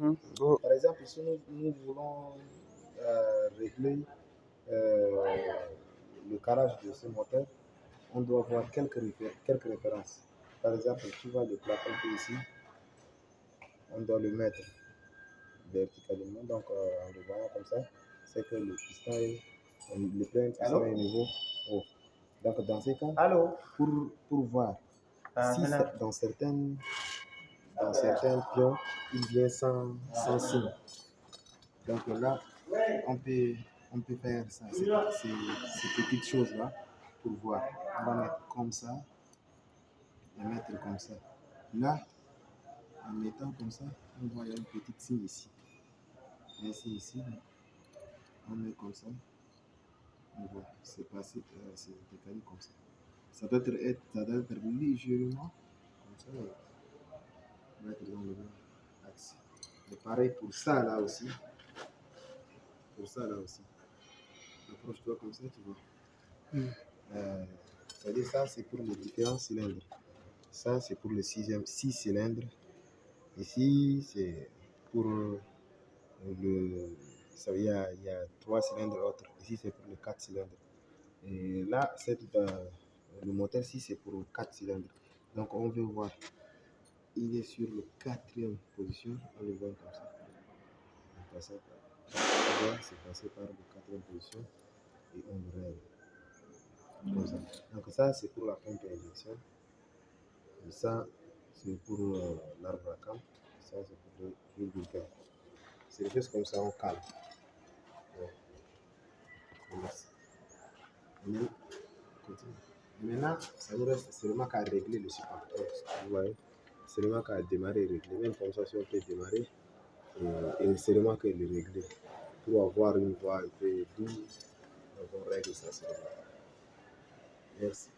Par exemple, si nous voulons régler le carrage de ce moteur, on doit voir quelques références. Par exemple, tu vois le plafond ici, on doit le mettre verticalement. Donc, en le voyant comme ça, c'est que le piston est, le plein piston est niveau haut. Donc, dans ces cas, pour voir si dans certains pions, il vient sans signe. Donc là, on peut faire ça, ces petites choses-là pour voir. On va mettre comme ça et mettre comme ça. Là, en mettant comme ça, on voit il y a une petite signe ici. Et c'est ici, on met comme ça. On voit, c'est passé, c'est décalé comme ça. Ça doit être légèrement comme ça. On va être dans le même axe. Et pareil pour ça là aussi. Pour ça là aussi. Approche-toi comme ça, tu vois. C'est-à-dire ça, c'est pour les différents cylindres. Ça, c'est pour le 6 cylindres. Ici, c'est pour le... Ça, il y a 3 cylindres autres. Ici, c'est pour le 4 cylindres. Et là, le moteur ici, c'est pour 4 cylindres. Donc, on veut voir. Il est sur le 4e position. On le voit comme ça. C'est passé par le 4e position. Et on le règle. Comme ça. Donc, ça, c'est pour la pompe à injection. Et ça, c'est pour l'arbre à camp. Ça, c'est pour le bulletin. C'est des choses comme ça, on calme. Maintenant, ça nous reste seulement qu'à régler le supporteur. Vous voyez, seulement qu'à démarrer et régler. Même comme ça, si on peut démarrer, et seulement qu'à le régler. Pour avoir une voix un peu douce, on règle ça seulement. Merci.